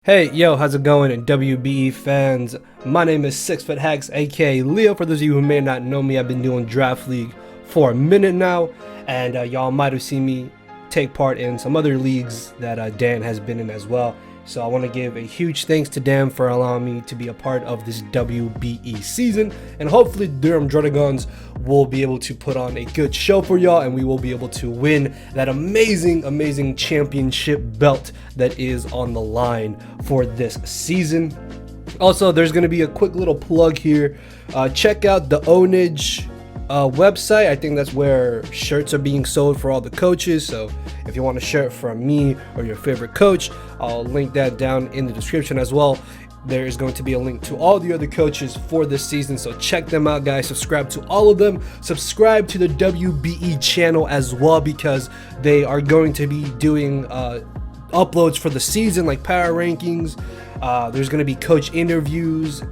Hey, yo, how's it going, WBE fans? My name is SixftHax, aka Leo. For those of you who may not know me, I've been doing Draft League for a minute now, and y'all might have seen me take part in some other leagues that Dan has been in as well. So I want to give a huge thanks to Dan for allowing me to be a part of this WBE season, and hopefully Durham Druddigons will be able to put on a good show for y'all, and we will be able to win that amazing championship belt that is on the line for this season. Also, there's going to be a quick little plug here. Check out the Ownage website. I think that's where shirts are being sold for all the coaches. So if you want a shirt from me or your favorite coach, I'll link that down in the description as well. There is going to be a link to all the other coaches for this season, so check them out, guys. Subscribe to all of them. Subscribe to the WBE channel as well, because they are going to be doing uploads for the season, like power rankings. There's going to be coach interviews,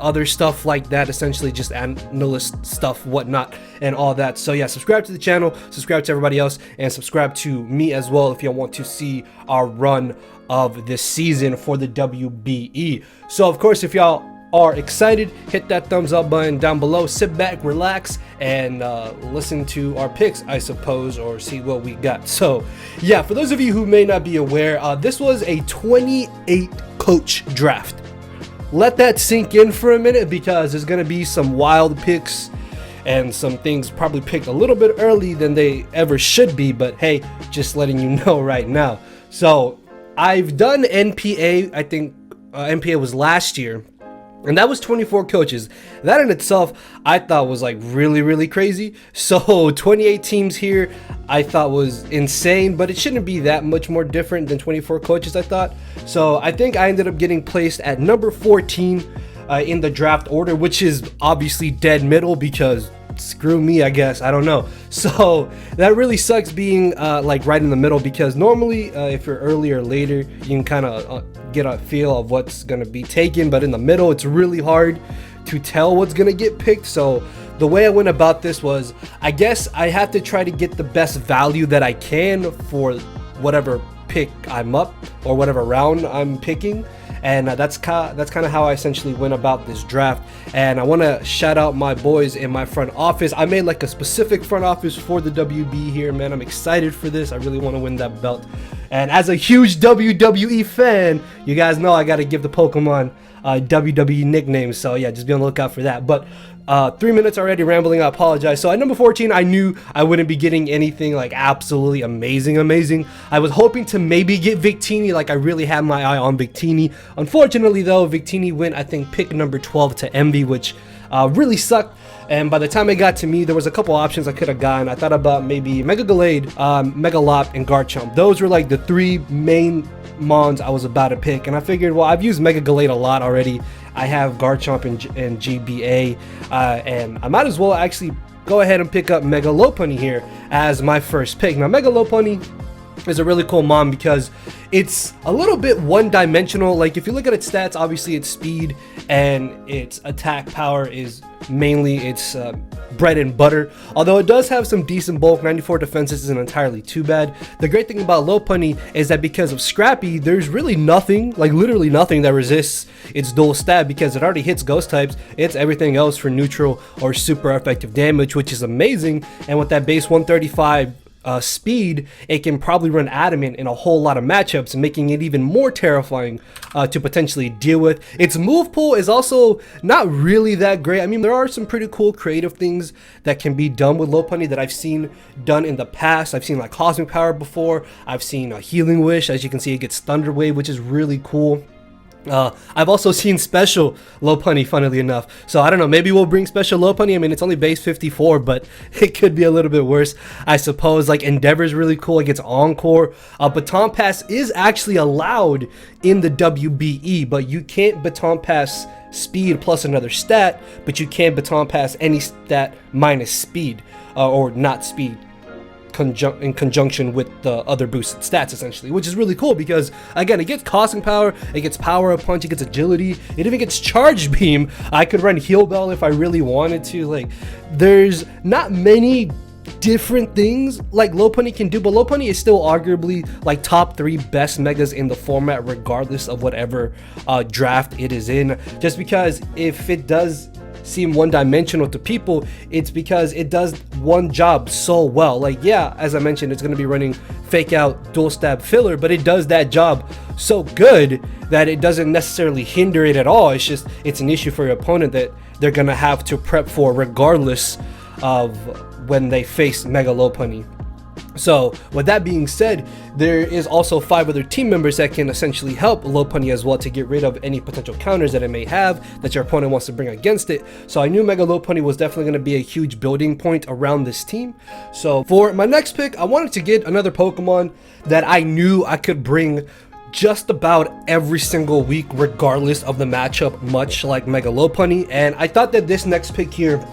other stuff like that, essentially just analyst stuff, whatnot, and all that. So yeah, subscribe to the channel, subscribe to everybody else, and subscribe to me as well if you want to see our run of this season for the WBE. So of course, if y'all are excited, hit that thumbs up button down below, sit back, relax, and listen to our picks, I suppose, or see what we got. So yeah, for those of you who may not be aware, this was a 28 coach draft. Let that sink in for a minute, because there's gonna be some wild picks and some things probably picked a little bit early than they ever should be, but hey, just letting you know right now. So I've done NPA, I think NPA was last year, and that was 24 coaches. That in itself, I thought was like really crazy. So 28 teams here, I thought was insane, but it shouldn't be that much more different than 24 coaches, I thought. So I think I ended up getting placed at number 14 in the draft order, which is obviously dead middle, because screw me, I guess, I don't know. So that really sucks being like right in the middle, because normally if you're early or later, you can kind of get a feel of what's going to be taken, but in the middle it's really hard to tell what's going to get picked. So the way I went about this was, I guess I have to try to get the best value that I can for whatever pick I'm up, or whatever round I'm picking. And that's kind of how I essentially went about this draft. And I want to shout out my boys in my front office. I made like a specific front office for the WB here, man. I'm excited for this. I really want to win that belt. And as a huge WWE fan, you guys know I got to give the Pokemon WWE nicknames. So yeah, just be on the lookout for that. But 3 minutes already rambling, I apologize. So at number 14, I knew I wouldn't be getting anything like absolutely amazing. I was hoping to maybe get Victini, like I really had my eye on Victini. Unfortunately though, Victini went, I think, pick number 12 to Envy, which really sucked. And by the time it got to me, there was a couple options I could have gotten. I thought about maybe Mega Gallade, Megalop, and Garchomp. Those were like the three main mons I was about to pick, and I figured, well, I've used Mega Gallade a lot already. I have Garchomp and GBA, and I might as well actually go ahead and pick up Mega Lopunny here as my first pick. Now, Mega Lopunny is a really cool mon because it's a little bit one-dimensional. Like, if you look at its stats, obviously its speed and its attack power is mainly its bread and butter, although it does have some decent bulk. 94 defenses isn't entirely too bad. The great thing about Lopunny is that because of Scrappy, there's really nothing, like literally nothing, that resists its dual stab, because it already hits ghost types. It's everything else for neutral or super effective damage, which is amazing. And with that base 135 speed, it can probably run Adamant in a whole lot of matchups, making it even more terrifying to potentially deal with. Its move pool is also not really that great. I mean, there are some pretty cool creative things that can be done with Lopunny that I've seen done in the past. I've seen like Cosmic Power before. I've seen a Healing Wish. As you can see, it gets Thunder Wave, which is really cool. I've also seen Special Lopunny, funnily enough. So I don't know, maybe we'll bring Special Lopunny. I mean, it's only base 54, but it could be a little bit worse, I suppose. Like, Endeavor is really cool. It gets Encore. Baton Pass is actually allowed in the WBE, but you can't Baton Pass speed plus another stat, but you can Baton Pass any stat minus speed, or not speed, in conjunction with the other boosted stats, essentially, which is really cool because, again, it gets Cosmic Power, it gets Power Up Punch, it gets Agility, it even gets Charge Beam. I could run Heal Bell if I really wanted to. Like, there's not many different things like Lopunny can do, but Lopunny is still arguably like top 3 best megas in the format regardless of whatever draft it is in. Just because if it does seem one-dimensional to people, it's because it does one job so well. Like, yeah, as I mentioned, it's going to be running fake out dual stab filler, but it does that job so good that it doesn't necessarily hinder it at all. It's just, it's an issue for your opponent that they're going to have to prep for regardless of when they face Mega Lopunny. So with that being said, there is also 5 other team members that can essentially help Lopunny as well to get rid of any potential counters that it may have that your opponent wants to bring against it. So I knew Mega Lopunny was definitely going to be a huge building point around this team. So for my next pick, I wanted to get another Pokemon that I knew I could bring just about every single week regardless of the matchup, much like Mega Lopunny. And I thought that this next pick here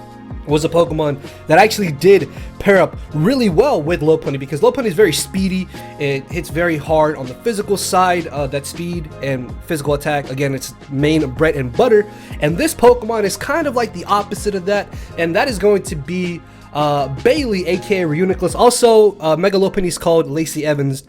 was a Pokemon that actually did pair up really well with Lopunny, because Lopunny is very speedy. It hits very hard on the physical side, that speed and physical attack. Again, it's main bread and butter. And this Pokemon is kind of like the opposite of that, and that is going to be Bailey, aka Reuniclus. Also, Mega Lopunny is called Lacey Evans.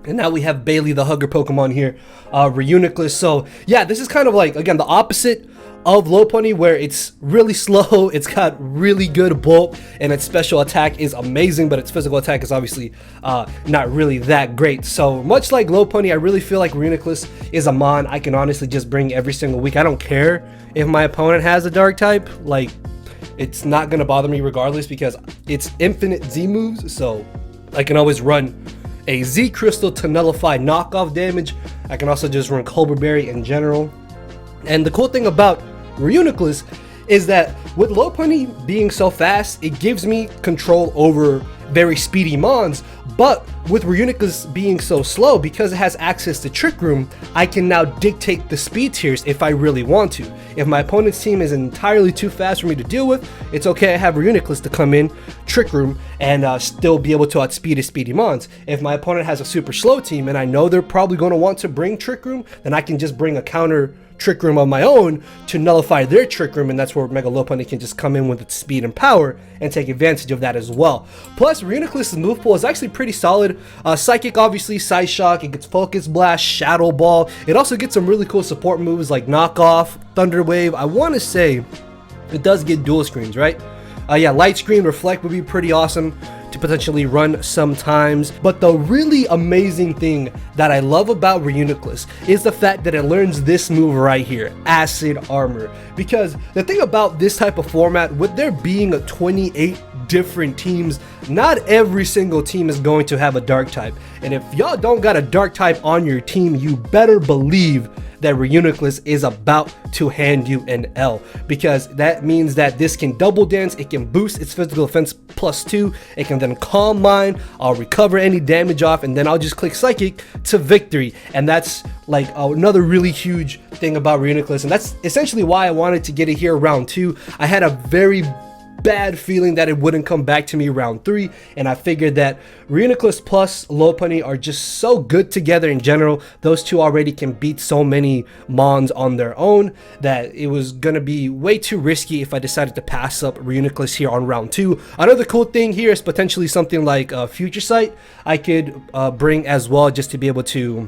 And now we have Bailey, the hugger Pokemon here, Reuniclus. So yeah, this is kind of like, again, the opposite of Lopunny, where it's really slow, it's got really good bulk, and its special attack is amazing, but its physical attack is obviously not really that great. So much like Lopunny, I really feel like Reuniclus is a mon I can honestly just bring every single week. I don't care if my opponent has a dark type, like, it's not gonna bother me regardless, because it's infinite Z moves, so I can always run a Z Crystal to nullify knockoff damage. I can also just run Cobra Berry in general. And the cool thing about Reuniclus is that with Lopunny being so fast, it gives me control over very speedy mons, but with Reuniclus being so slow, because it has access to Trick Room, I can now dictate the speed tiers if I really want to. If my opponent's team is entirely too fast for me to deal with, it's okay, I have Reuniclus to come in, Trick Room, and still be able to outspeed his speedy mons. If my opponent has a super slow team and I know they're probably going to want to bring Trick Room, then I can just bring a counter Trick Room of my own to nullify their Trick Room, and that's where Mega Lopunny can just come in with its speed and power and take advantage of that as well. Plus, Reuniclus' move pool is actually pretty solid. Psychic, obviously, Side Shock, it gets Focus Blast, Shadow Ball. It also gets some really cool support moves like Knockoff, Thunder Wave. I want to say it does get dual screens, right? Yeah, Light Screen, Reflect would be pretty awesome to potentially run sometimes. But the really amazing thing that I love about Reuniclus is the fact that it learns this move right here, Acid Armor. Because the thing about this type of format, with there being 28 different teams, not every single team is going to have a dark type. And if y'all don't got a dark type on your team, you better believe that Reuniclus is about to hand you an L, because that means that this can double dance, it can boost its physical defense +2, it can then calm mine, I'll recover any damage off, and then I'll just click Psychic to victory. And that's like another really huge thing about Reuniclus, and that's essentially why I wanted to get it here round 2. I had a very bad feeling that it wouldn't come back to me round 3, and I figured that Reuniclus plus Lopunny are just so good together in general. Those two already can beat so many mons on their own that it was gonna be way too risky if I decided to pass up Reuniclus here on round 2. Another cool thing here is potentially something like Future Sight I could bring as well, just to be able to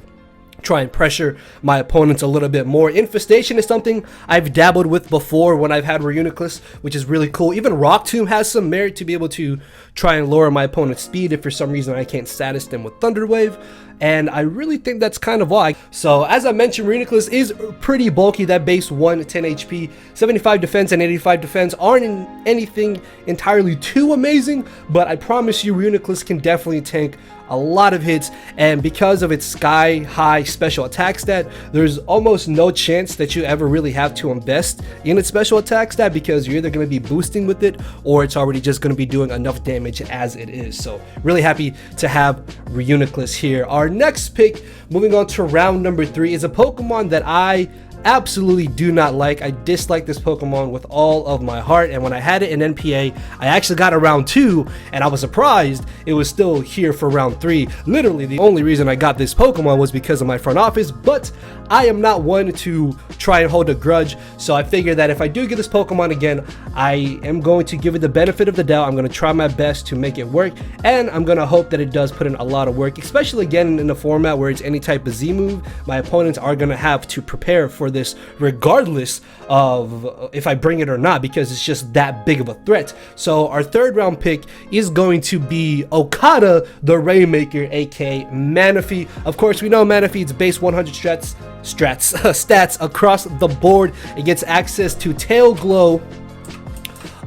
try and pressure my opponents a little bit more. Infestation is something I've dabbled with before when I've had Reuniclus, which is really cool. Even Rock Tomb has some merit to be able to try and lower my opponent's speed if for some reason I can't status them with Thunder Wave. And I really think that's kind of why. So as I mentioned, Reuniclus is pretty bulky. That base 110 HP, 75 defense and 85 defense aren't anything entirely too amazing, but I promise you Reuniclus can definitely tank a lot of hits. And because of its sky high special attack stat, there's almost no chance that you ever really have to invest in its special attack stat, because you're either going to be boosting with it or it's already just going to be doing enough damage as it is. So really happy to have Reuniclus here. Our next pick, moving on to round number 3, is a Pokemon that I absolutely do not like. I dislike this Pokemon with all of my heart, and when I had it in NPA, I actually got a round 2, and I was surprised it was still here for round 3. Literally, the only reason I got this Pokemon was because of my front office, but I am not one to try and hold a grudge, so I figured that if I do get this Pokemon again, I am going to give it the benefit of the doubt. I'm going to try my best to make it work, and I'm going to hope that it does put in a lot of work, especially again in a format where it's any type of Z move. My opponents are going to have to prepare for this regardless of if I bring it or not, because it's just that big of a threat. So our third round pick is going to be Okada the Rainmaker, aka Manaphy. Of course, we know Manaphy, it's base 100 stats across the board. It gets access to Tail Glow,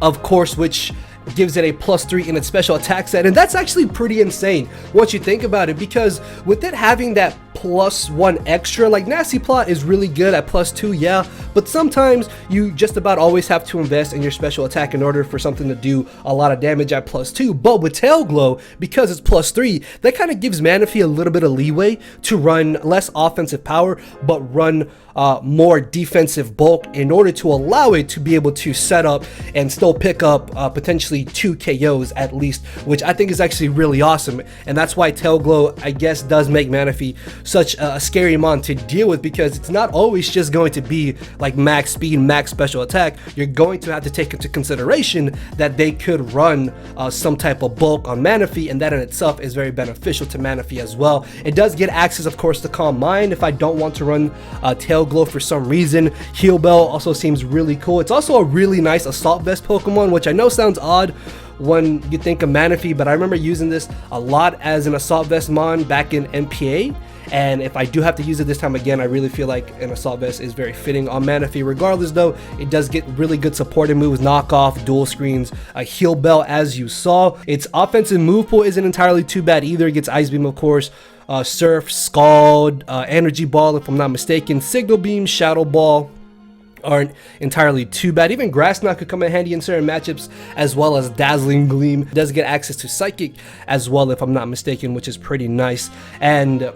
of course, which gives it a +3 in its special attack set, and that's actually pretty insane once you think about it, because with it having that +1 extra, like Nasty Plot is really good at +2, yeah, but sometimes you just about always have to invest in your special attack in order for something to do a lot of damage at +2. But with Tail Glow, because it's +3, that kind of gives Manaphy a little bit of leeway to run less offensive power but run more defensive bulk in order to allow it to be able to set up and still pick up potentially 2 KOs at least, which I think is actually really awesome. And that's why Tail Glow, I guess, does make Manaphy such a scary mon to deal with, because it's not always just going to be like max speed, max special attack. You're going to have to take into consideration that they could run some type of bulk on Manaphy, and that in itself is very beneficial to Manaphy as well. It does get access, of course, to Calm Mind if I don't want to run Tail Glow for some reason. Heal Bell also seems really cool. It's also a really nice Assault Vest Pokemon, which I know sounds odd when you think of Manaphy, but I remember using this a lot as an Assault Vest mon back in NPA. And if I do have to use it this time again, I really feel like an Assault Vest is very fitting on Manaphy. Regardless though, it does get really good supporting moves, knockoff, dual screens, a Heal Bell as you saw. Its offensive move pool isn't entirely too bad either. It gets Ice Beam, of course, Surf, Scald, Energy Ball if I'm not mistaken, Signal Beam, Shadow Ball aren't entirely too bad. Even Grass Knot could come in handy in certain matchups, as well as Dazzling Gleam. It does get access to Psychic as well if I'm not mistaken, which is pretty nice. And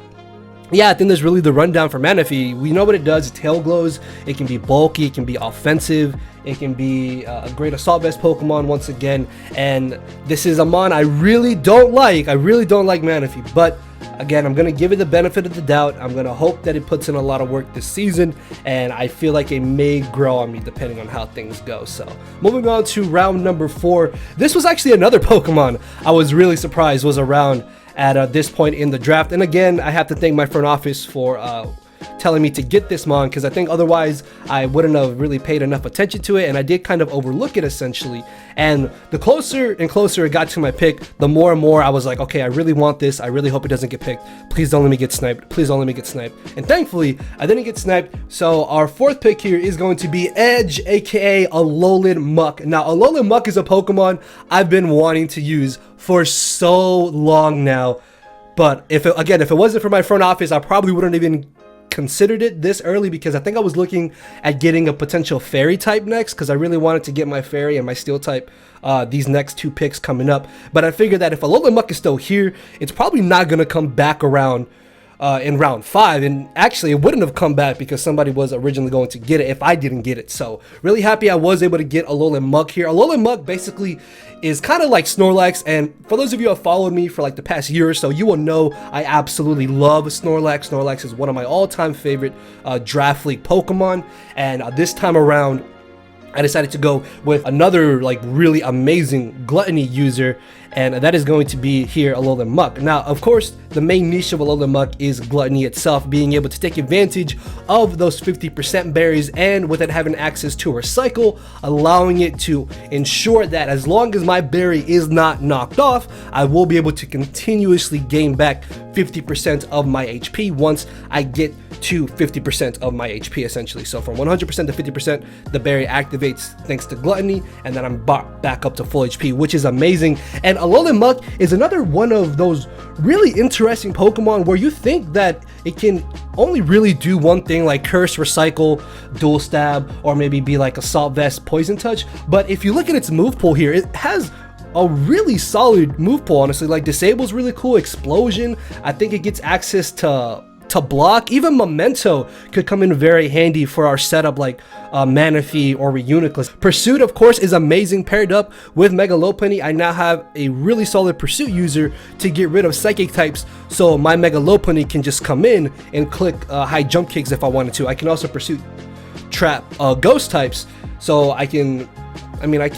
yeah, I think that's really the rundown for Manaphy. We know what it does. It Tail Glows. It can be bulky. It can be offensive. It can be a great Assault Vest Pokemon once again. And this is a mon I really don't like. I really don't like Manaphy. But again, I'm going to give it the benefit of the doubt. I'm going to hope that it puts in a lot of work this season. And I feel like it may grow on me depending on how things go. So moving on to round number 4. This was actually another Pokemon I was really surprised was around at this point in the draft. And again, I have to thank my front office for telling me to get this mon, because I think otherwise I wouldn't have really paid enough attention to it, and I did kind of overlook it essentially. And the closer and closer it got to my pick, the more and more I was like, okay, I really want this. I really hope it doesn't get picked. Please don't let me get sniped. Please don't let me get sniped. And thankfully, I didn't get sniped. So our fourth pick here is going to be Edge, aka Alolan Muk. Now, Alolan Muk is a Pokemon I've been wanting to use for so long now. But if it wasn't for my front office, I probably wouldn't even considered it this early, because I think I was looking at getting a potential fairy type next, because I really wanted to get my fairy and my steel type these next 2 picks coming up. But I figured that if Alolan Muk is still here, it's probably not going to come back around in round 5, and actually it wouldn't have come back because somebody was originally going to get it if I didn't get it. So really happy I was able to get Alolan Muk here. Alolan Muk basically is kind of like Snorlax, and for those of you who have followed me for like the past year or so, you will know I absolutely love Snorlax. Snorlax is one of my all-time favorite draft league Pokemon, and this time around I decided to go with another like really amazing Gluttony user, and that is going to be here Alolan Muk. Now, of course, the main niche of Alolan Muk is Gluttony itself, being able to take advantage of those 50% berries, and with it having access to Recycle, allowing it to ensure that as long as my berry is not knocked off, I will be able to continuously gain back 50% of my HP once I get to 50% of my HP essentially. So from 100% to 50%, the berry activates thanks to Gluttony, and then I'm back up to full HP, which is amazing. And Alolan Muk is another one of those really interesting Pokemon where you think that it can only really do one thing, like Curse, Recycle, Dual Stab, or maybe be like Assault Vest, Poison Touch. But if you look at its move pool here, it has a really solid move pool, honestly. Like Disable's really cool, Explosion, I think it gets access to to block. Even Memento could come in very handy for our setup like Manaphy or Reuniclus. Pursuit, of course, is amazing paired up with Mega Lopunny. I now have a really solid Pursuit user to get rid of Psychic types, so my Mega Lopunny can just come in and click high jump kicks if I wanted to. I can also Pursuit trap Ghost types, so I can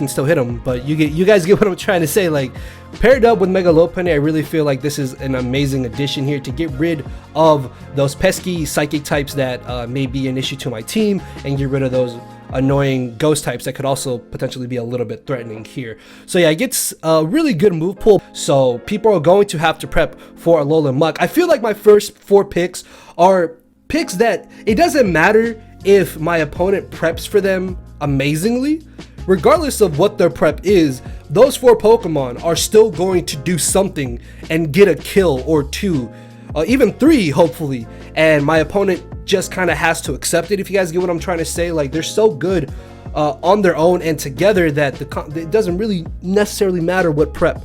still hit them, but you guys get what I'm trying to say. Like, paired up with Mega Lopunny, I really feel like this is an amazing addition here to get rid of those pesky Psychic types that may be an issue to my team, and get rid of those annoying Ghost types that could also potentially be a little bit threatening here. So yeah, it gets a really good move pool, so people are going to have to prep for Alolan Muk. I feel like my first 4 picks are picks that it doesn't matter if my opponent preps for them amazingly. Regardless of what their prep is, those 4 Pokemon are still going to do something and get a kill or 2, even 3 hopefully, and my opponent just kind of has to accept it, if you guys get what I'm trying to say. Like, they're so good on their own and together that it doesn't really necessarily matter what prep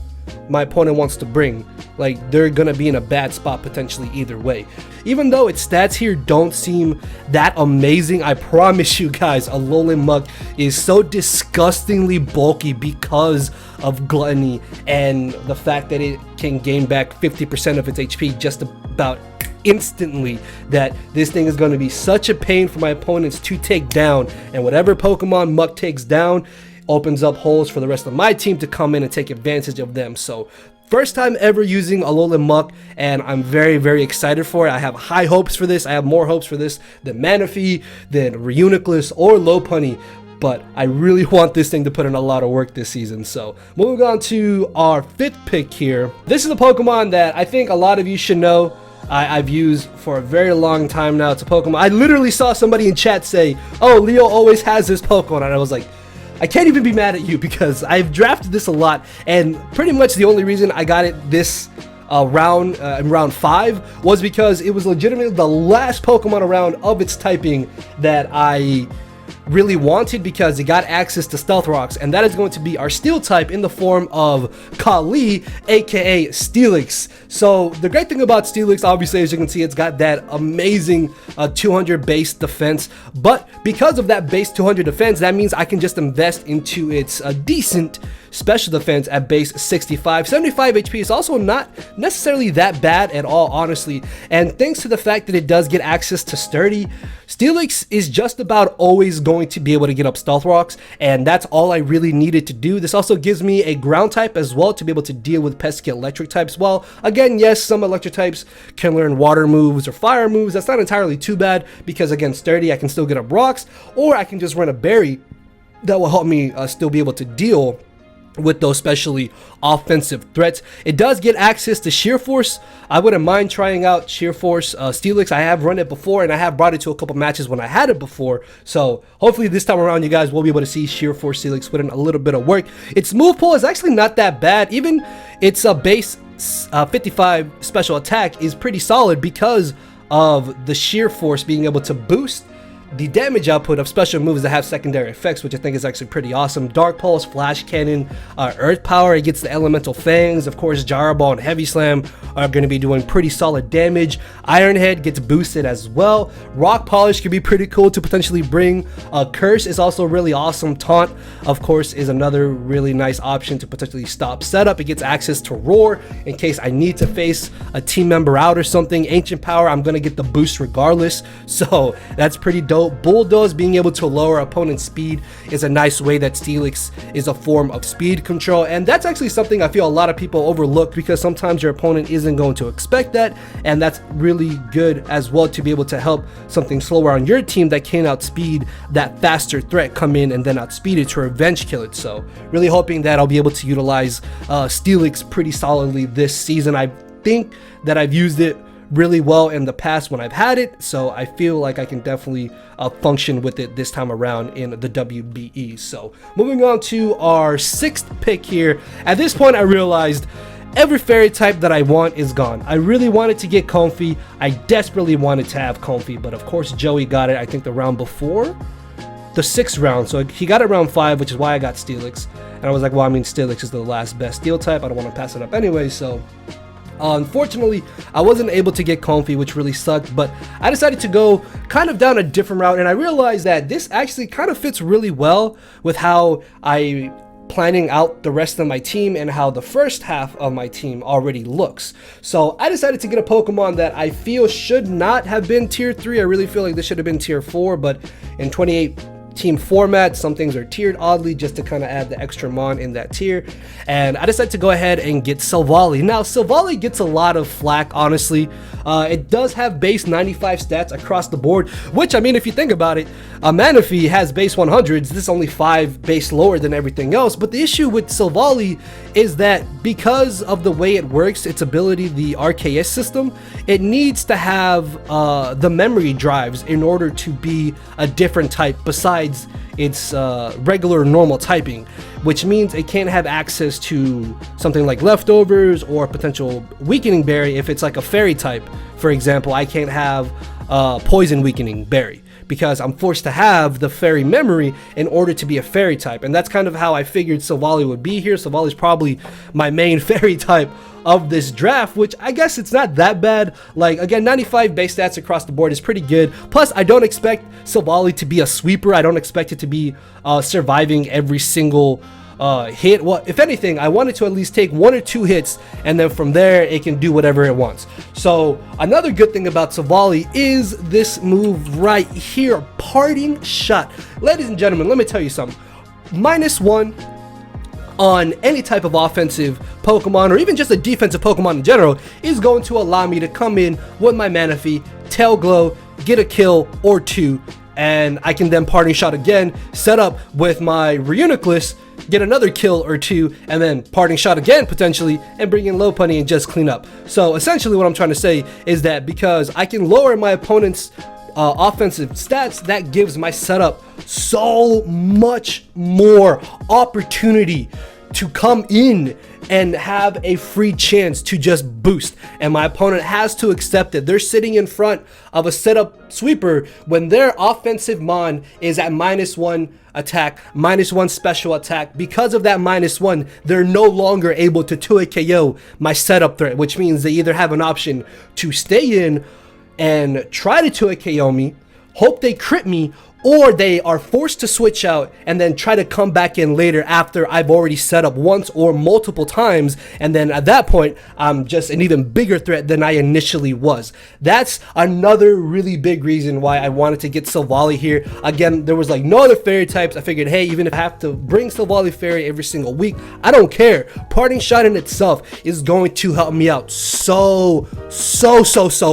my opponent wants to bring. Like, they're gonna be in a bad spot potentially either way. Even though its stats here don't seem that amazing, I promise you guys, Alolan Muk is so disgustingly bulky because of Gluttony and the fact that it can gain back 50% of its HP just about instantly, that this thing is going to be such a pain for my opponents to take down, and whatever Pokemon Muk takes down opens up holes for the rest of my team to come in and take advantage of them. So first time ever using Alolan Muk, and I'm very, very excited for it. I have high hopes for this. I have more hopes for this than Manaphy, than Reuniclus, or Lopunny, but I really want this thing to put in a lot of work this season. So moving on to our 5th pick here. This is a Pokemon that I think a lot of you should know. I've used for a very long time now. It's a Pokemon. I literally saw somebody in chat say, "Oh, Leo always has this Pokemon," and I was like, I can't even be mad at you, because I've drafted this a lot, and pretty much the only reason I got it this round, in round 5, was because it was legitimately the last Pokemon around of its typing that I really wanted, because it got access to Stealth Rocks, and that is going to be our Steel type in the form of Kali, aka Steelix. So the great thing about Steelix, obviously, as you can see, it's got that amazing 200 base defense, but because of that base 200 defense, that means I can just invest into its decent special defense at base 65. 75 HP is also not necessarily that bad at all, honestly, and thanks to the fact that it does get access to Sturdy, Steelix is just about always going to be able to get up Stealth Rocks, and that's all I really needed to do. This also gives me a ground type as well to be able to deal with pesky electric types. Well, again, yes, some electric types can learn water moves or fire moves. That's not entirely too bad, because again, Sturdy, I can still get up rocks, or I can just run a berry that will help me still be able to deal with those specially offensive threats. It does get access to Sheer Force. I wouldn't mind trying out Sheer Force Steelix. I have run it before, and I have brought it to a couple matches when I had it before, so hopefully this time around you guys will be able to see Sheer Force Steelix put in a little bit of work. Its move pool is actually not that bad. Even its base 55 special attack is pretty solid because of the Sheer Force being able to boost the damage output of special moves that have secondary effects, which I think is actually pretty awesome. Dark Pulse, Flash Cannon, Earth Power, it gets the Elemental Fangs. Of course, Gyro Ball and Heavy Slam are going to be doing pretty solid damage. Iron Head gets boosted as well. Rock Polish could be pretty cool to potentially bring. Curse is also really awesome. Taunt, of course, is another really nice option to potentially stop setup. It gets access to Roar in case I need to face a team member out or something. Ancient Power, I'm going to get the boost regardless, so that's pretty dope. Bulldoze, being able to lower opponent's speed, is a nice way that Steelix is a form of speed control, and that's actually something I feel a lot of people overlook, because sometimes your opponent isn't going to expect that, and that's really good as well to be able to help something slower on your team that can outspeed that faster threat come in and then outspeed it to revenge kill it. So really hoping that I'll be able to utilize Steelix pretty solidly this season. I think that I've used it really well in the past when I've had it, so I feel like I can definitely function with it this time around in the WBE. So moving on to our 6th pick here. At this point I realized every fairy type that I want is gone. I really wanted to get Comfey. I desperately wanted to have Comfey, but of course Joey got it, I think the round before, the 6th round, so he got it round 5, which is why I got Steelix. And I was like, well, I mean, Steelix is the last best steel type, I don't want to pass it up anyway, so Unfortunately, I wasn't able to get Comfy, which really sucked, but I decided to go kind of down a different route, and I realized that this actually kind of fits really well with how I planning out the rest of my team and how the first half of my team already looks. So I decided to get a Pokemon that I feel should not have been tier 3. I really feel like this should have been tier 4, but in 28 team format, some things are tiered oddly just to kind of add the extra mon in that tier, and I decided to go ahead and get Silvally. Now Silvally gets a lot of flack, honestly. It does have base 95 stats across the board, which, I mean, if you think about it, Manaphy has base 100s. This is only 5 base lower than everything else, but the issue with Silvally is that because of the way it works, its ability, the RKS system, it needs to have the memory drives in order to be a different type besides its regular normal typing, which means it can't have access to something like leftovers or potential weakening berry. If it's like a fairy type, for example, I can't have poison weakening berry because I'm forced to have the fairy memory in order to be a fairy type, and that's kind of how I figured Silvally would be here. Silvally's probably my main fairy type of this draft, which I guess it's not that bad. Like, again, 95 base stats across the board is pretty good. Plus, I don't expect Silvally to be a sweeper. I don't expect it to be surviving every single hit. Well, if anything, I want it to at least take 1 or 2 hits, and then from there it can do whatever it wants. So another good thing about Silvally is this move right here, Parting Shot. Ladies and gentlemen, let me tell you something. -1 on any type of offensive Pokemon or even just a defensive Pokemon in general is going to allow me to come in with my Manaphy, Tail Glow, get a kill or 2, and I can then Parting Shot again, set up with my Reuniclus, get another kill or 2, and then Parting Shot again potentially, and bring in Lopunny and just clean up. So essentially what I'm trying to say is that because I can lower my opponent's offensive stats, that gives my setup so much more opportunity to come in and have a free chance to just boost, and my opponent has to accept it. They're sitting in front of a setup sweeper when their offensive mon is at -1 attack, -1 special attack. Because of that -1, they're no longer able to 2-hit KO my setup threat, which means they either have an option to stay in and try to 2-hit KO me, hope they crit me, or they are forced to switch out and then try to come back in later after I've already set up once or multiple times, and then at that point I'm just an even bigger threat than I initially was. That's another really big reason why I wanted to get Silvally here. Again, there was like no other fairy types. I figured, hey, even if I have to bring Silvally fairy every single week, I don't care. Parting Shot in itself is going to help me out so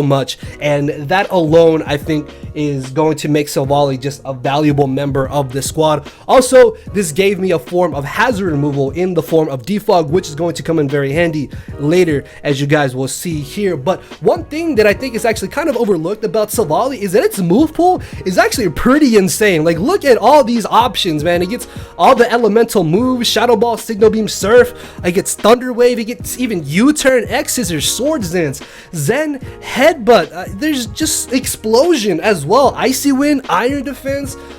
much, and that alone I think is going to make Silvally just a valuable member of this squad. Also, this gave me a form of hazard removal in the form of defog, which is going to come in very handy later, as you guys will see here. But one thing that I think is actually kind of overlooked about Silvally is that its move pool is actually pretty insane. Like, look at all these options, man. It gets all the elemental moves, Shadow Ball, Signal Beam, Surf. It gets Thunder Wave. It gets even U-Turn, X Scissors, Swords Dance, Zen, Headbutt. There's just Explosion as well. Icy Wind, Iron Defense.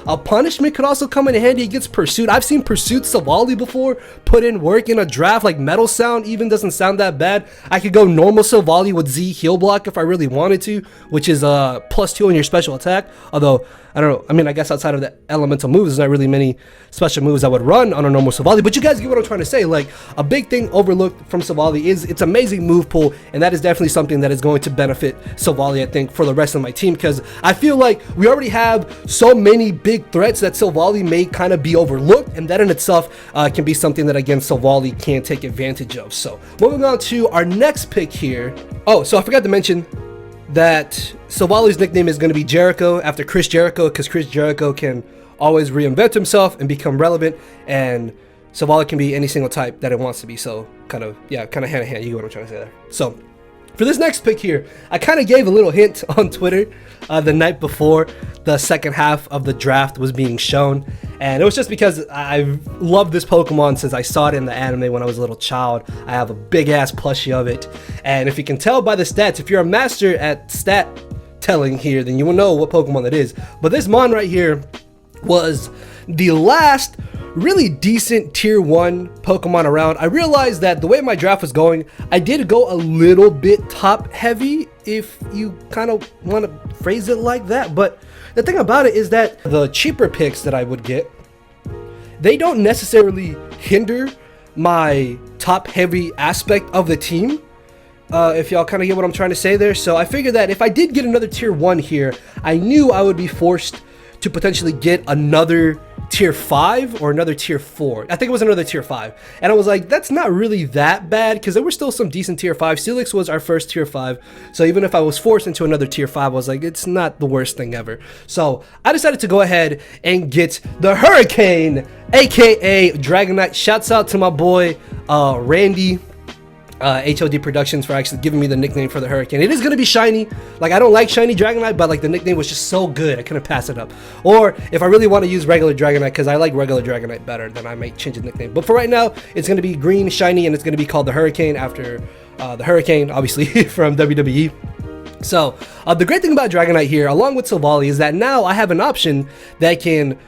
A Punishment could also come in handy. It gets Pursuit. I've seen Pursuit Silvally before put in work in a draft. Like, Metal Sound even doesn't sound that bad. I could go normal Silvally with Z Heal Block if I really wanted to, which is +2 on your special attack. Although, I don't know. I mean, I guess outside of the elemental moves, there's not really many special moves I would run on a normal Silvally. But you guys get what I'm trying to say. Like, a big thing overlooked from Silvally is its amazing move pool, and that is definitely something that is going to benefit Silvally, I think, for the rest of my team, because I feel like we already have so many big threats that Silvally may kind of be overlooked, and that in itself can be something that, again, Silvally can take advantage of. So, moving on to our next pick here. Oh, so I forgot to mention that Silvally's nickname is going to be Jericho, after Chris Jericho, because Chris Jericho can always reinvent himself and become relevant, and Silvally can be any single type that it wants to be. So kind of hand in hand. You get what I'm trying to say there. So for this next pick here, I kind of gave a little hint on Twitter the night before the second half of the draft was being shown, and it was just because I've loved this Pokemon since I saw it in the anime when I was a little child. I have a big ass plushie of it, and if you can tell by the stats, if you're a master at stat telling here, then you will know what Pokemon that is. But this mon right here was the last really decent tier 1 Pokemon around. I realized that the way my draft was going, I did go a little bit top heavy, if you kind of want to phrase it like that. But the thing about it is that the cheaper picks that I would get, they don't necessarily hinder my top heavy aspect of the team. If y'all kind of get what I'm trying to say there. So I figured that if I did get another tier 1 here, I knew I would be forced to potentially get another tier 5 or another tier 4. I think it was another tier 5. And I was like, that's not really that bad, because there were still some decent tier 5. Steelix was our first tier 5. So even if I was forced into another tier 5, I was like, it's not the worst thing ever. So I decided to go ahead and get the Hurricane, aka Dragonite. Shouts out to my boy Randy, HOD Productions, for actually giving me the nickname for the Hurricane. It is going to be shiny. Like, I don't like shiny Dragonite, but like the nickname was just so good, I couldn't pass it up. Or if I really want to use regular Dragonite, because I like regular Dragonite better, then I might change the nickname. But for right now, it's going to be green, shiny, and it's going to be called the Hurricane after the Hurricane, obviously, from WWE. So the great thing about Dragonite here, along with Silvally, is that now I have an option that can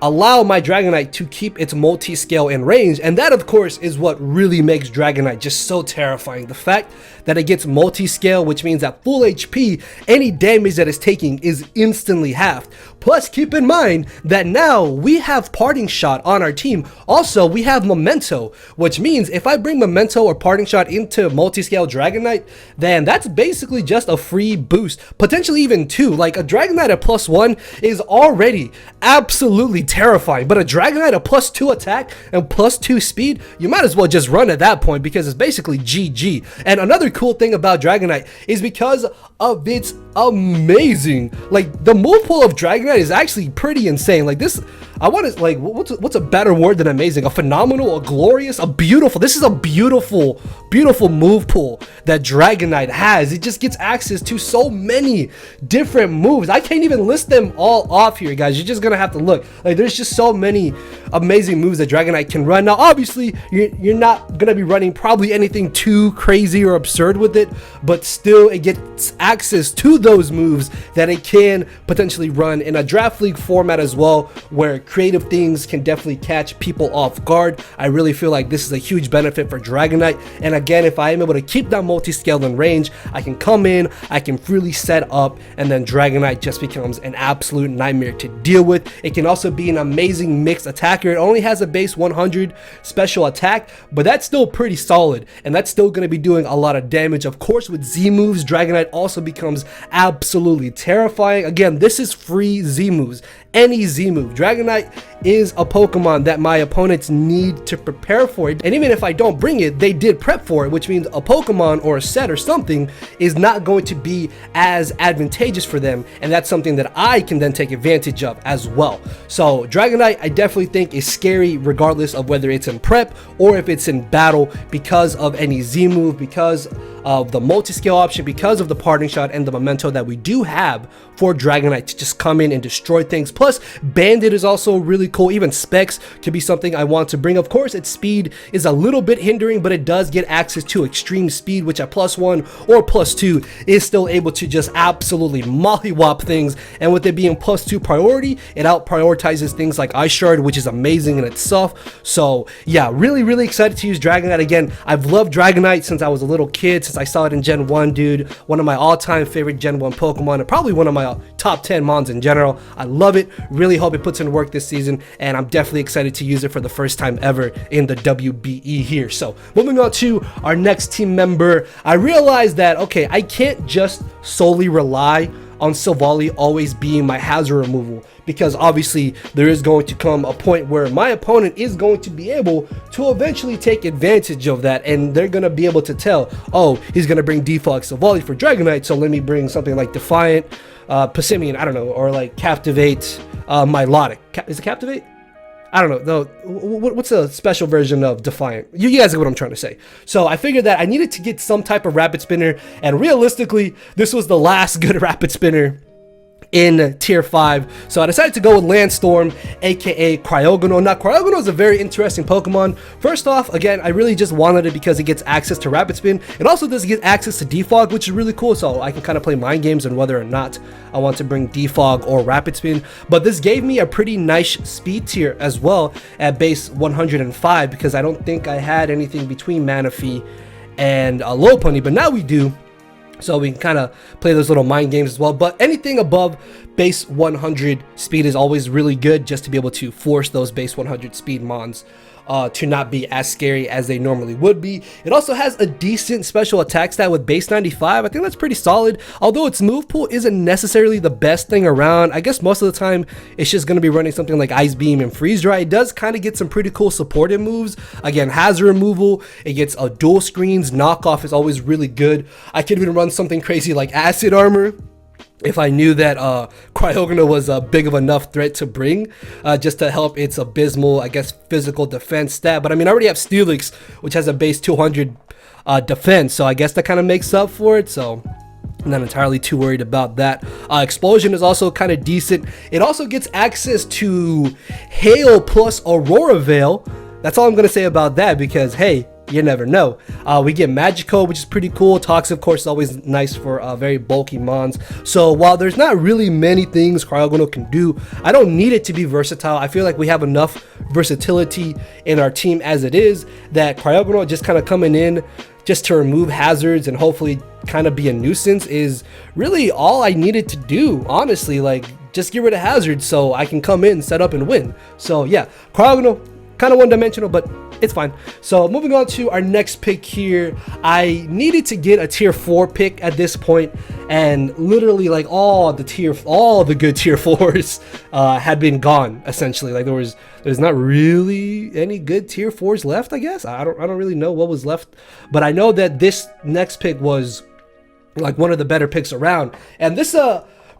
allow my Dragonite to keep its multi-scale in range, and that of course is what really makes Dragonite just so terrifying. The fact that it gets multi-scale, which means at full HP, any damage that it's taking is instantly halved. Plus, keep in mind that now we have Parting Shot on our team. Also, we have Memento, which means if I bring Memento or Parting Shot into multi-scale Dragonite, then that's basically just a free boost, potentially even 2. Like, a Dragonite at +1 is already absolutely terrifying, but a Dragonite at +2 attack and +2 speed, you might as well just run at that point, because it's basically GG. And another cool thing about Dragonite is because of its amazing, like, the move pool of Dragonite is actually pretty insane. Like, this, I want to, like, what's a better word than amazing? A phenomenal, a glorious, a beautiful. This is a beautiful move pool that Dragonite has. It just gets access to so many different moves. I can't even list them all off here, guys. You're just gonna have to look. Like, there's just so many amazing moves that Dragonite can run. Now, obviously, you're not gonna be running probably anything too crazy or absurd with it, but still, it gets access to those moves that it can potentially run in a draft league format as well, where creative things can definitely catch people off guard. I really feel like this is a huge benefit for Dragonite. And again, if I am able to keep that multi-scale in range, I can come in, I can freely set up, and then Dragonite just becomes an absolute nightmare to deal with. It can also be an amazing mixed attacker. It only has a base 100 special attack, but that's still pretty solid, and that's still going to be doing a lot of damage. Of course, with Z moves, Dragonite also becomes absolutely terrifying. Again, this is free Z moves. Any Z move. Dragonite is a Pokemon that my opponents need to prepare for it. And even if I don't bring it, they did prep for it, which means a Pokemon or a set or something is not going to be as advantageous for them. And that's something that I can then take advantage of as well. So Dragonite, I definitely think, is scary regardless of whether it's in prep or if it's in battle, because of any Z move, because of the multi-scale option, because of the Parting Shot and the Memento that we do have for Dragonite to just come in and destroy things. Plus, Bandit is also really cool. Even Specs could be something I want to bring. Of course, its speed is a little bit hindering, but it does get access to extreme speed, which at +1 or +2 is still able to just absolutely mollywop things. And with it being +2 priority, it out prioritizes things like Ice Shard, which is amazing in itself. So yeah, really excited to use Dragonite. Again, I've loved Dragonite since I was a little kid, since I saw it in Gen 1, dude. One of my all-time favorite Gen 1 Pokemon, and probably one of my top 10 mons in general. I love it. Really hope it puts in work this season, and I'm definitely excited to use it for the first time ever in the WBE here. So moving on to our next team member, I realized that, okay, I can't just solely rely on Silvally always being my hazard removal, because obviously there is going to come a point where my opponent is going to be able to eventually take advantage of that, and they're going to be able to tell, oh, he's going to bring default Silvally for Dragonite, so let me bring something like Defiant, Passimian, I don't know, or like Captivate, Milotic. Is it Captivate? I don't know. No, what's a special version of Defiant? You guys get what I'm trying to say. So I figured that I needed to get some type of Rapid Spinner, and realistically, this was the last good Rapid Spinner in tier 5. So I decided to go with Landstorm, aka Cryogonal. Now Cryogonal is a very interesting Pokemon. First off, again, I really just wanted it because it gets access to Rapid Spin. It also does get access to Defog, which is really cool, so I can kind of play mind games on whether or not I want to bring Defog or Rapid Spin. But this gave me a pretty nice speed tier as well at base 105, because I don't think I had anything between Manaphy and Lopunny, but now we do. So we can kind of play those little mind games as well. But anything above base 100 speed is always really good, just to be able to force those base 100 speed mons to not be as scary as they normally would be. It also has a decent special attack stat with base 95. I think that's pretty solid, although its move pool isn't necessarily the best thing around. I guess most of the time it's just going to be running something like Ice Beam and Freeze Dry. It does kind of get some pretty cool supported moves. Again, hazard removal, it gets a dual screens, knockoff is always really good. I could even run something crazy like Acid Armor if I knew that Cryogonal was a big of enough threat to bring, just to help its abysmal, I guess, physical defense stat. But I mean, I already have Steelix, which has a base 200 defense, so I guess that kind of makes up for it. So I'm not entirely too worried about that. Explosion is also kind of decent. It also gets access to Hail plus Aurora Veil. That's all I'm going to say about that, because hey, you never know. We get Magico, which is pretty cool. Toxic, of course, is always nice for very bulky mons. So while there's not really many things Cryogonal can do, I don't need it to be versatile. I feel like we have enough versatility in our team as it is, that Cryogonal just kind of coming in just to remove hazards and hopefully kind of be a nuisance is really all I needed to do, honestly. Like, just get rid of hazards so I can come in, set up, and win. So yeah, Cryogonal, kind of one-dimensional, but it's fine. So moving on to our next pick here, I needed to get a tier 4 pick at this point, and literally like all the good tier 4s had been gone essentially. Like there's not really any good tier 4s left, I guess. I don't really know what was left, but I know that this next pick was like one of the better picks around, and this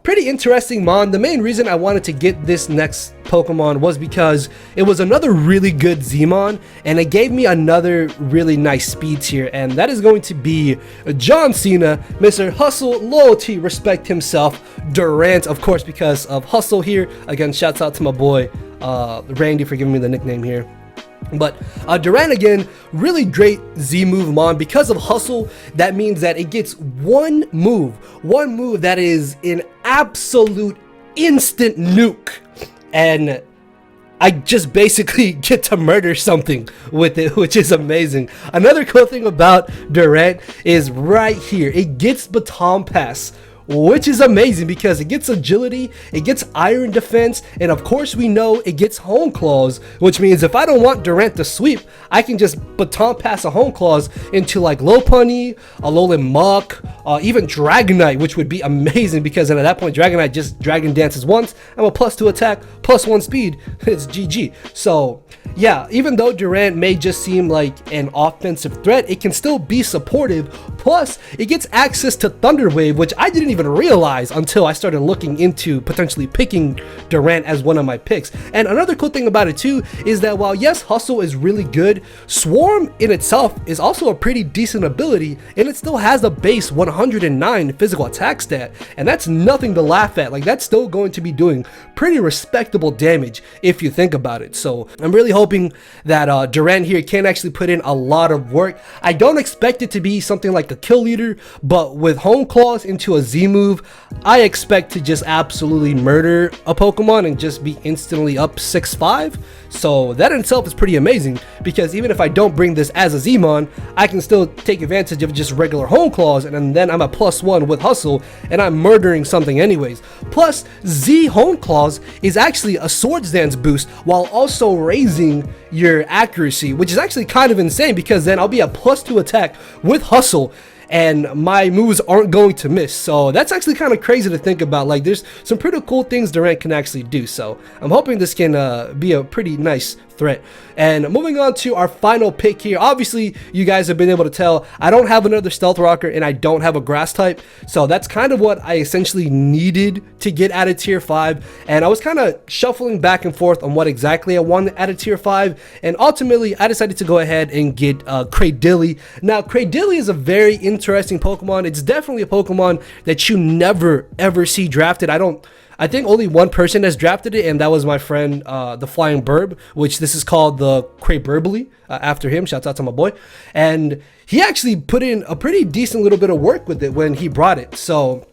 pretty interesting mon. The main reason I wanted to get this next Pokemon was because it was another really good Z-mon, and it gave me another really nice speed tier, and that is going to be John Cena, Mr. Hustle, Loyalty, Respect himself, Durant, of course, because of Hustle here. Again, shouts out to my boy Randy for giving me the nickname here. But Durant, again, really great Z-move mon. Because of Hustle, that means that it gets one move that is an absolute instant nuke, and I just basically get to murder something with it, which is amazing. Another cool thing about Durant is right here, it gets Baton Pass, which is amazing because it gets agility, it gets iron defense, and of course we know it gets home claws, which means if I don't want Durant to sweep, I can just baton pass a home claws into like Lopunny, Alolan Muk, even Dragonite, which would be amazing because then at that point Dragonite just Dragon Dances once. I'm a +2 attack, +1 speed, it's GG. So yeah, even though Durant may just seem like an offensive threat, it can still be supportive. Plus, it gets access to Thunder Wave, which I didn't even realize until I started looking into potentially picking Durant as one of my picks. And another cool thing about it too is that while yes, Hustle is really good, Swarm in itself is also a pretty decent ability, and it still has a base 109 physical attack stat, and that's nothing to laugh at. Like, that's still going to be doing pretty respectable damage if you think about it. So I'm really hoping that Durant here can actually put in a lot of work. I don't expect it to be something like a kill leader, but with home claws into a Z move, I expect to just absolutely murder a Pokemon and just be instantly up 6-5. So that in itself is pretty amazing, because even if I don't bring this as a Z-mon, I can still take advantage of just regular home claws, and then I'm a +1 with Hustle and I'm murdering something anyways. Plus, Z home claws is actually a Swords Dance boost while also raising your accuracy, which is actually kind of insane, because then I'll be a +2 attack with Hustle and my moves aren't going to miss. So that's actually kind of crazy to think about. Like, there's some pretty cool things Durant can actually do, so I'm hoping this can be a pretty nice threat. And moving on to our final pick here, obviously you guys have been able to tell I don't have another Stealth Rocker and I don't have a grass type, so that's kind of what I essentially needed to get out of tier 5, and I was kind of shuffling back and forth on what exactly I wanted out of tier 5, and ultimately I decided to go ahead and get Cradilly. Now Cradilly is a very interesting Pokemon. It's definitely a Pokemon that you never ever see drafted. I think only one person has drafted it, and that was my friend, the Flying Burb, which this is called the Cryogonal, after him. Shouts out to my boy. And he actually put in a pretty decent little bit of work with it when he brought it. So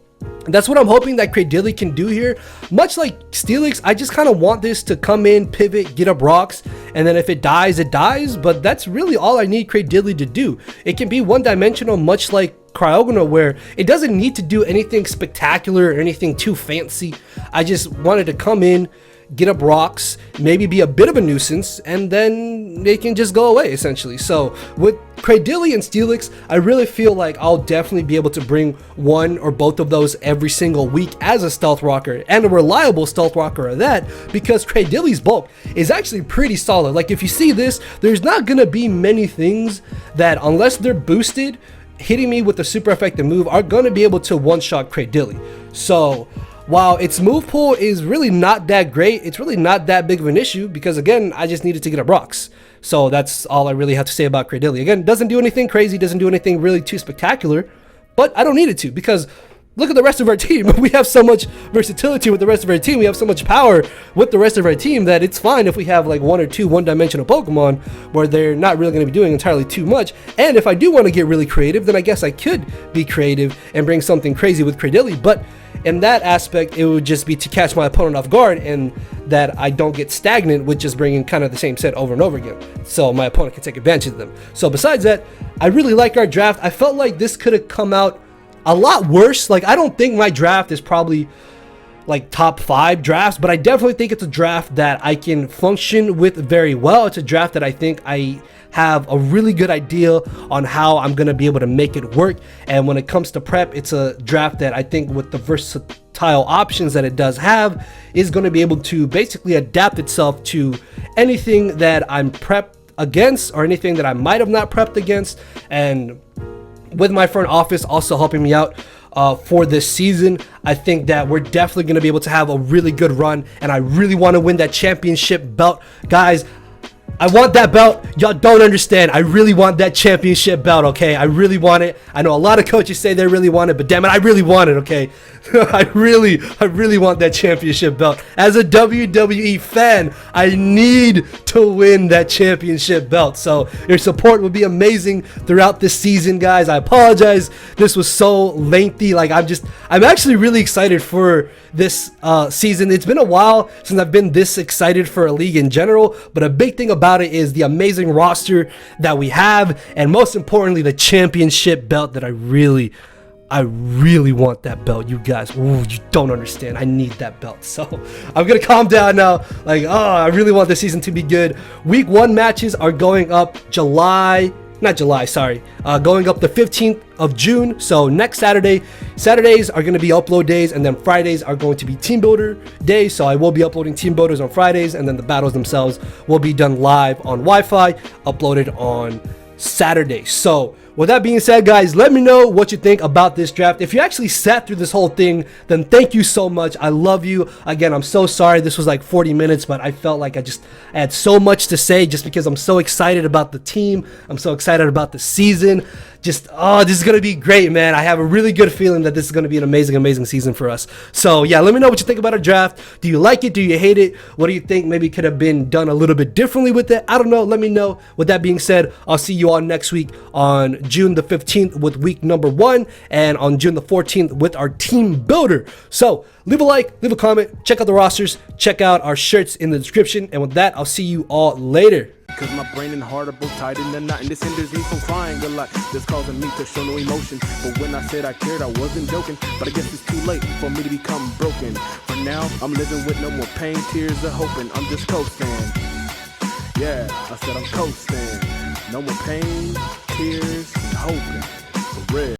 that's what I'm hoping that Cryogonal can do here. Much like Steelix, I just kind of want this to come in, pivot, get up rocks, and then if it dies, it dies. But that's really all I need Cryogonal to do. It can be one-dimensional, much like Cryogonal, where it doesn't need to do anything spectacular or anything too fancy. I just wanted to come in, get up rocks, maybe be a bit of a nuisance, and then they can just go away essentially. So with Cryogonal and Steelix, I really feel like I'll definitely be able to bring one or both of those every single week as a stealth rocker, and a reliable stealth rocker at that, because Cryogonal's bulk is actually pretty solid. Like if you see this, there's not gonna be many things that, unless they're boosted, hitting me with a super effective move are going to be able to one-shot Cryogonal. So while its move pool is really not that great, it's really not that big of an issue, because again, I just needed to get up rocks. So that's all I really have to say about Cryogonal. Again, doesn't do anything crazy, doesn't do anything really too spectacular, but I don't need it to, because look at the rest of our team. We have so much versatility with the rest of our team. We have so much power with the rest of our team that it's fine if we have like one or two one-dimensional Pokemon where they're not really going to be doing entirely too much. And if I do want to get really creative, then I guess I could be creative and bring something crazy with Cryogonal. But in that aspect, it would just be to catch my opponent off guard, and that I don't get stagnant with just bringing kind of the same set over and over again, so my opponent can take advantage of them. So besides that, I really like our draft. I felt like this could have come out a lot worse. Like, I don't think my draft is probably like top 5 drafts, but I definitely think it's a draft that I can function with very well. It's a draft that I think I have a really good idea on how I'm going to be able to make it work. And when it comes to prep, it's a draft that I think, with the versatile options that it does have, is going to be able to basically adapt itself to anything that I'm prepped against, or anything that I might have not prepped against. And with my front office also helping me out for this season, I think that we're definitely going to be able to have a really good run, and I really want to win that championship belt. Guys, I want that belt. Y'all don't understand. I really want that championship belt, okay? I really want it. I know a lot of coaches say they really want it, but damn it, I really want it, okay? I really want that championship belt. As a WWE fan, I need to win that championship belt. So your support would be amazing throughout this season, guys. I apologize. This was so lengthy. Like, I'm actually really excited for this season. It's been a while since I've been this excited for a league in general, but a big thing about it is the amazing roster that we have, and most importantly, the championship belt that I really want that belt, you guys. Ooh, you don't understand. I need that belt. So I'm gonna calm down now. Like, I really want this season to be good. Week 1 matches are going up going up the 15th of June. So next Saturdays are going to be upload days, and then Fridays are going to be team builder days. So I will be uploading team builders on Fridays, and then the battles themselves will be done live on Wi-Fi, uploaded on Saturday. So with that being said, guys, let me know what you think about this draft. If you actually sat through this whole thing, then thank you so much. I love you. Again, I'm so sorry this was like 40 minutes, but I felt like I had so much to say, just because I'm so excited about the team. I'm so excited about the season. This is going to be great, man. I have a really good feeling that this is going to be an amazing season for us. So yeah, let me know what you think about our draft. Do you like it? Do you hate it? What do you think maybe could have been done a little bit differently with it? I don't know. Let me know. With that being said, I'll see you all next week on June the 15th with week number 1, and on June the 14th with our team builder. So leave a like, leave a comment, check out the rosters, check out our shirts in the description, and with that, I'll see you all later. Cause my brain and heart are both tied in the knot, and this hinders me from crying a lot. This causing me to show no emotion. But when I said I cared, I wasn't joking. But I guess it's too late for me to become broken. For now, I'm living with no more pain, tears, or hoping. I'm just coasting. Yeah, I said I'm coasting. No more pain, tears, and hoping. For real.